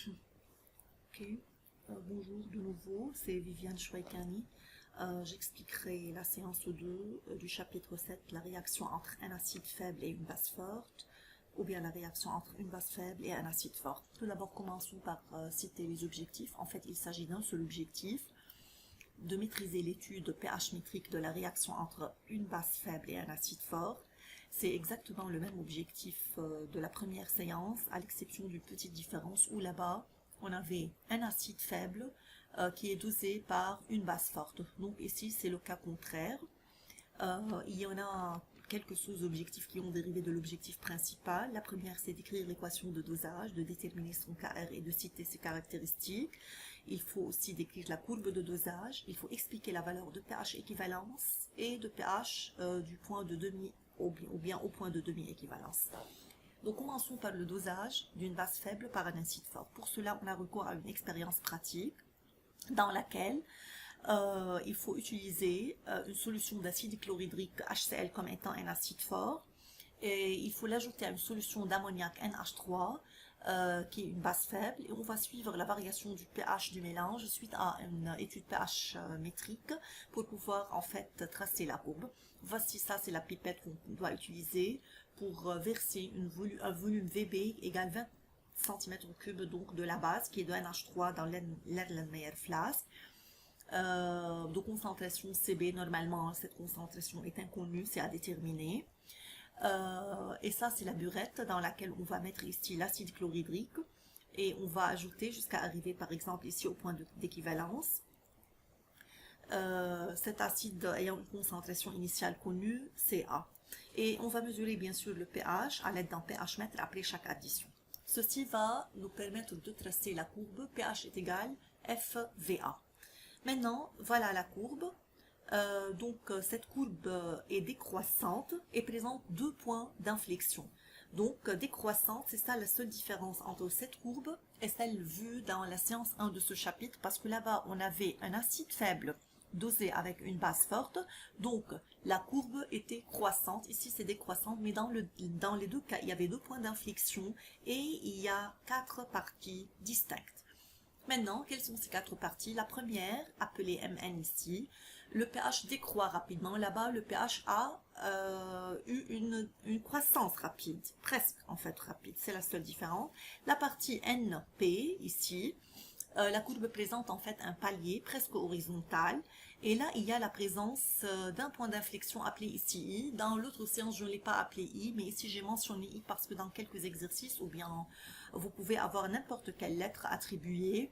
Ok, bonjour de nouveau, c'est Viviane Chouaikani. J'expliquerai la séance 2 du chapitre 7, la réaction entre un acide faible et une base forte, ou bien la réaction entre une base faible et un acide fort. Tout d'abord, commençons par citer les objectifs. En fait, il s'agit d'un seul objectif, de maîtriser l'étude pH métrique de la réaction entre une base faible et un acide fort. C'est exactement le même objectif de la première séance, à l'exception d'une petite différence où là-bas, on avait un acide faible qui est dosé par une base forte. Donc ici, c'est le cas contraire. Il y en a quelques sous-objectifs qui ont dérivé de l'objectif principal. La première, c'est d'écrire l'équation de dosage, de déterminer son KR et de citer ses caractéristiques. Il faut aussi décrire la courbe de dosage. Il faut expliquer la valeur de pH équivalence et de pH du point de demi ou bien au point de demi-équivalence. Donc commençons par le dosage d'une base faible par un acide fort. Pour cela, on a recours à une expérience pratique dans laquelle il faut utiliser une solution d'acide chlorhydrique HCl comme étant un acide fort. Et il faut l'ajouter à une solution d'ammoniac NH3 qui est une base faible. Et on va suivre la variation du pH du mélange suite à une étude pH métrique pour pouvoir en fait tracer la courbe. Voici ça, c'est la pipette qu'on doit utiliser pour verser un volume VB égale 20 cm3 donc de la base qui est de NH3 dans l'Erlenmeyer flasque. De concentration CB, normalement cette concentration est inconnue, c'est à déterminer. Et ça c'est la burette dans laquelle on va mettre ici l'acide chlorhydrique et on va ajouter jusqu'à arriver par exemple ici au point d'équivalence. Cet acide ayant une concentration initiale connue, CA. Et on va mesurer bien sûr le pH à l'aide d'un pH mètre après chaque addition. Ceci va nous permettre de tracer la courbe pH est égal FVA. Maintenant, voilà la courbe. Cette courbe est décroissante et présente deux points d'inflexion. Donc, décroissante, c'est ça la seule différence entre cette courbe et celle vue dans la séance 1 de ce chapitre, parce que là-bas, on avait un acide faible dosé avec une base forte, donc la courbe était croissante. Ici, c'est décroissante, mais dans les deux cas, il y avait deux points d'inflexion et il y a quatre parties distinctes. Maintenant, quelles sont ces quatre parties? La première, appelée Mn ici, le pH décroît rapidement. Là-bas, le pH a eu une croissance rapide, presque en fait rapide, c'est la seule différence. La partie Np ici, la courbe présente en fait un palier presque horizontal. Et là, il y a la présence d'un point d'inflexion appelé ici I. Dans l'autre séance, je ne l'ai pas appelé I, mais ici j'ai mentionné I parce que dans quelques exercices, ou bien vous pouvez avoir n'importe quelle lettre attribuée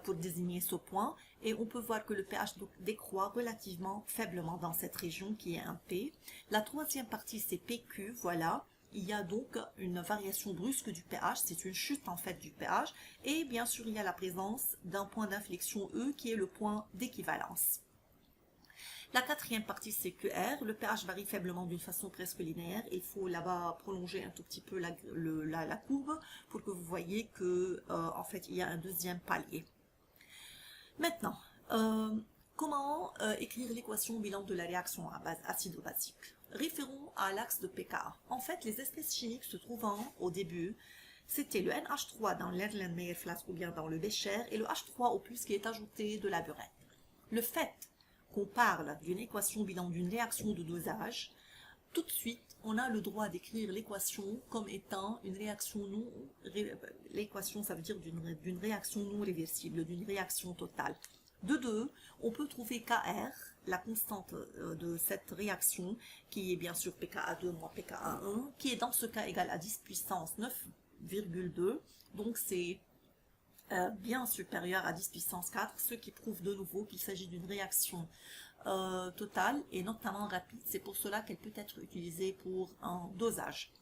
pour désigner ce point. Et on peut voir que le pH décroît relativement faiblement dans cette région qui est un P. La troisième partie, c'est PQ, voilà. Il y a donc une variation brusque du pH, c'est une chute en fait du pH. Et bien sûr, il y a la présence d'un point d'inflexion E qui est le point d'équivalence. La quatrième partie, c'est QR. Le pH varie faiblement d'une façon presque linéaire. Il faut là-bas prolonger un tout petit peu la courbe pour que vous voyez que en fait, il y a un deuxième palier. Maintenant, comment écrire l'équation bilan de la réaction à base acido-basique? Référons à l'axe de pKa. En fait, les espèces chimiques se trouvant au début, c'était le NH3 dans l'Erlenmeyer flasque ou bien dans le Becher et le H3 au plus qui est ajouté de la burette. Le fait qu'on parle d'une équation bilan d'une réaction de dosage, tout de suite, on a le droit d'écrire l'équation comme étant une réaction non... L'équation, ça veut dire d'une réaction non réversible, d'une réaction totale. De deux, on peut trouver Kr, la constante de cette réaction, qui est bien sûr pKa2 moins pKa1, qui est dans ce cas égal à 10 puissance 9,2. Donc c'est bien supérieur à 10 puissance 4, ce qui prouve de nouveau qu'il s'agit d'une réaction totale et notamment rapide. C'est pour cela qu'elle peut être utilisée pour un dosage.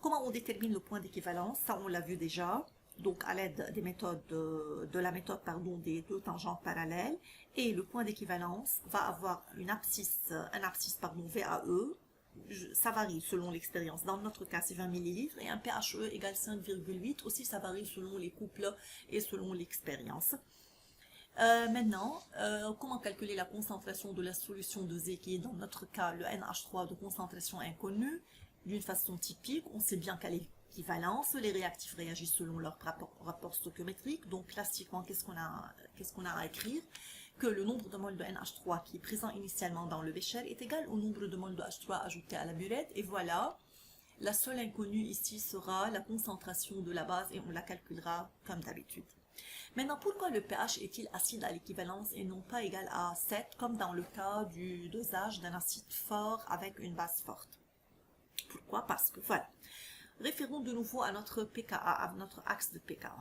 Comment on détermine le point d'équivalence? Ça, on l'a vu déjà. Donc, à l'aide des méthodes de la méthode des deux tangentes parallèles. Et le point d'équivalence va avoir un abscisse VAE. Ça varie selon l'expérience. Dans notre cas, c'est 20 ml et un pHe égale 5,8. Aussi, ça varie selon les couples et selon l'expérience. Maintenant, comment calculer la concentration de la solution dosée qui est dans notre cas le NH3 de concentration inconnue d'une façon typique? On sait bien qu'elle est équivalence. Les réactifs réagissent selon leur rapport stoichiométrique. Donc, classiquement, qu'est-ce qu'on a à écrire? Que le nombre de moles de NH3 qui est présent initialement dans le bécher est égal au nombre de moles de H3 ajoutés à la burette. Et voilà, la seule inconnue ici sera la concentration de la base et on la calculera comme d'habitude. Maintenant, pourquoi le pH est-il acide à l'équivalence et non pas égal à 7, comme dans le cas du dosage d'un acide fort avec une base forte? Pourquoi? Parce que, voilà, référons de nouveau à notre pKa, à notre axe de pKa.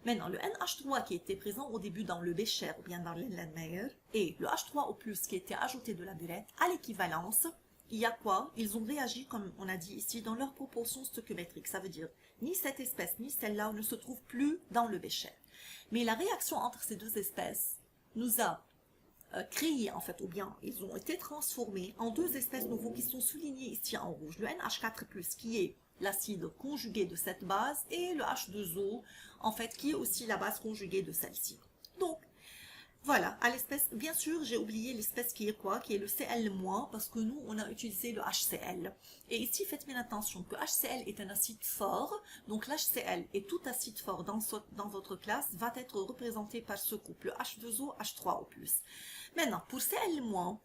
Maintenant, le NH3 qui était présent au début dans le bécher ou bien dans l'Erlenmeyer et le H3O+, qui était ajouté de la burette, à l'équivalence, il y a quoi? Ils ont réagi, comme on a dit ici, dans leur proportion stoichiométrique. Ça veut dire, ni cette espèce, ni celle-là ne se trouvent plus dans le bécher. Mais la réaction entre ces deux espèces nous a créé, en fait, ou bien ils ont été transformés en deux espèces nouveaux qui sont soulignées ici en rouge. Le NH4+, qui est l'acide conjugué de cette base, et le H2O, en fait, qui est aussi la base conjuguée de celle-ci. Donc, voilà, à l'espèce, bien sûr, j'ai oublié l'espèce qui est quoi? Qui est le Cl-, parce que nous, on a utilisé le HCl. Et ici, faites bien attention que HCl est un acide fort, donc l'HCl et tout acide fort dans votre classe va être représenté par ce couple, H2O, H3O+. Maintenant, pour Cl-,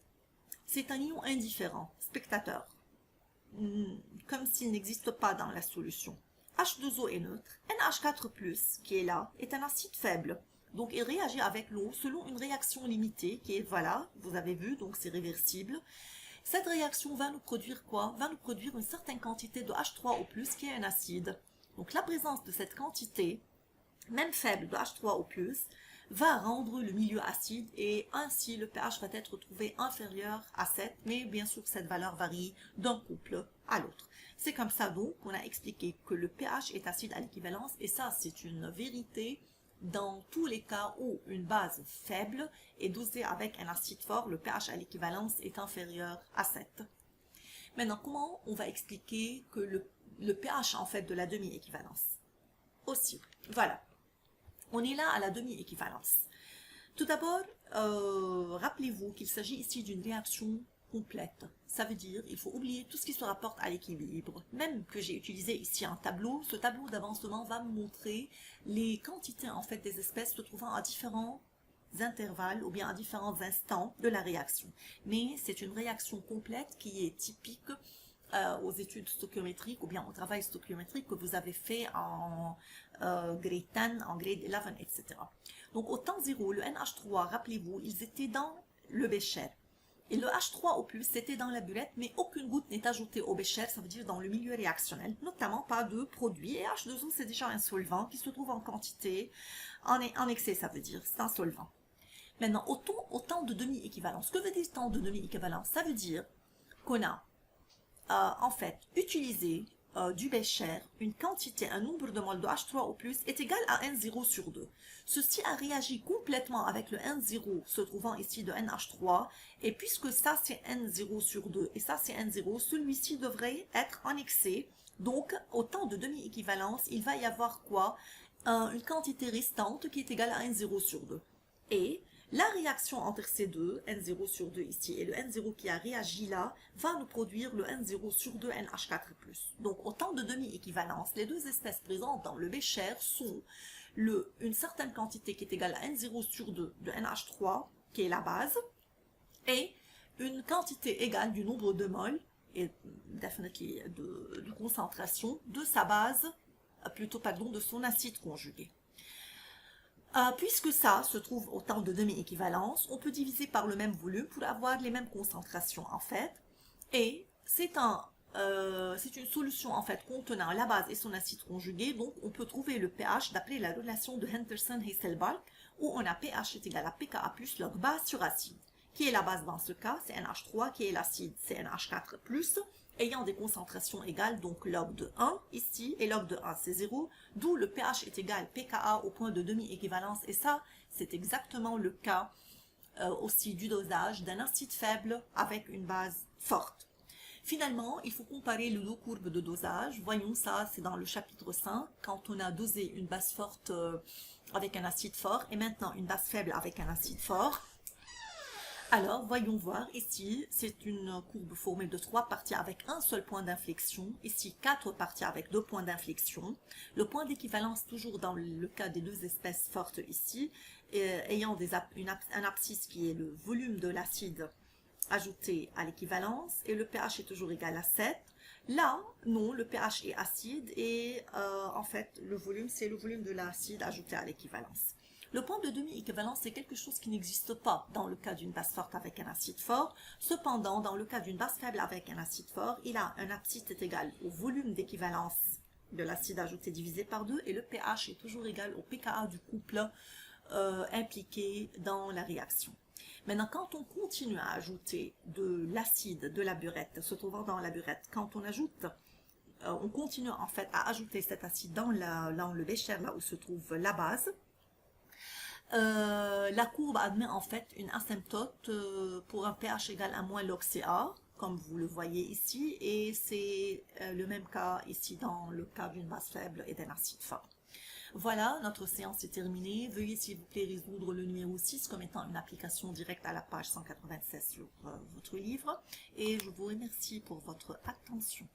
c'est un ion indifférent, spectateur, comme s'il n'existe pas dans la solution. H2O est neutre, NH4+, qui est là, est un acide faible. Donc, il réagit avec l'eau selon une réaction limitée, qui est, voilà, vous avez vu, donc c'est réversible. Cette réaction va nous produire quoi? Va nous produire une certaine quantité de H3O+, qui est un acide. Donc, la présence de cette quantité, même faible de H3O+, va rendre le milieu acide et ainsi le pH va être trouvé inférieur à 7, mais bien sûr cette valeur varie d'un couple à l'autre. C'est comme ça donc qu'on a expliqué que le pH est acide à l'équivalence et ça c'est une vérité dans tous les cas où une base faible est dosée avec un acide fort, le pH à l'équivalence est inférieur à 7. Maintenant, comment on va expliquer que le pH en fait de la demi-équivalence? Aussi, voilà. On est là à la demi-équivalence. Tout d'abord, rappelez-vous qu'il s'agit ici d'une réaction complète. Ça veut dire qu'il faut oublier tout ce qui se rapporte à l'équilibre. Même que j'ai utilisé ici un tableau, ce tableau d'avancement va me montrer les quantités en fait des espèces se trouvant à différents intervalles ou bien à différents instants de la réaction. Mais c'est une réaction complète qui est typique aux études stoichiométriques ou bien au travail stoichiométrique que vous avez fait en grade 10, en grade 11, etc. Donc au temps 0, le NH3, rappelez-vous, ils étaient dans le bécher. Et le H3O+, c'était dans la burette, mais aucune goutte n'est ajoutée au bécher, ça veut dire dans le milieu réactionnel, notamment pas de produit. Et H2O, c'est déjà un solvant qui se trouve en quantité, en excès, ça veut dire, c'est un solvant. Maintenant, au temps de demi-équivalence. Que veut dire temps de demi-équivalence? Ça veut dire qu'on a, en fait, utilisé du bécher, une quantité, un nombre de moles de H3O+, est égal à N0 sur 2. Ceci a réagi complètement avec le N0 se trouvant ici de NH3, et puisque ça c'est N0 sur 2 et ça c'est N0, celui-ci devrait être en excès. Donc, au temps de demi-équivalence, il va y avoir quoi? Une quantité restante qui est égale à N0 sur 2. Et la réaction entre ces deux, N0 sur 2 ici, et le N0 qui a réagi là, va nous produire le N0 sur 2 NH4+. Donc, au temps de demi-équivalence, les deux espèces présentes dans le bécher sont une certaine quantité qui est égale à N0 sur 2 de NH3, qui est la base, et une quantité égale du nombre de moles, et definitely de concentration, de sa base, de son acide conjugué. Puisque ça se trouve au temps de demi-équivalence, on peut diviser par le même volume pour avoir les mêmes concentrations en fait. Et c'est une solution en fait contenant la base et son acide conjugué, donc on peut trouver le pH d'après la relation de Henderson-Hasselbalch où on a pH est égal à pKa plus log base sur acide. Qui est la base dans ce cas? C'est NH3, qui est l'acide? C'est NH4+, ayant des concentrations égales, donc log de 1 ici, et log de 1 c'est 0, d'où le pH est égal pKa au point de demi-équivalence, et ça, c'est exactement le cas aussi du dosage d'un acide faible avec une base forte. Finalement, il faut comparer les deux courbes de dosage. Voyons ça, c'est dans le chapitre 5, quand on a dosé une base forte avec un acide fort, et maintenant une base faible avec un acide fort. Alors, voyons voir. Ici, c'est une courbe formée de 3 parties avec un seul point d'inflexion. Ici, 4 parties avec 2 points d'inflexion. Le point d'équivalence, toujours dans le cas des deux espèces fortes ici, ayant un abscisse qui est le volume de l'acide ajouté à l'équivalence, et le pH est toujours égal à 7. Là, non, le pH est acide et en fait, le volume, c'est le volume de l'acide ajouté à l'équivalence. Le point de demi-équivalence, c'est quelque chose qui n'existe pas dans le cas d'une base forte avec un acide fort. Cependant, dans le cas d'une base faible avec un acide fort, il a un abscisse est égal au volume d'équivalence de l'acide ajouté divisé par 2 et le pH est toujours égal au pKa du couple impliqué dans la réaction. Maintenant, quand on continue à ajouter de l'acide de la burette se trouvant dans la burette, quand on ajoute, on continue en fait à ajouter cet acide dans le bécher, là où se trouve la base, la courbe admet en fait une asymptote pour un pH égal à moins log CA, comme vous le voyez ici, et c'est le même cas ici dans le cas d'une base faible et d'un acide fort. Voilà, notre séance est terminée. Veuillez s'il vous plaît résoudre le numéro 6 comme étant une application directe à la page 196 sur votre livre. Et je vous remercie pour votre attention.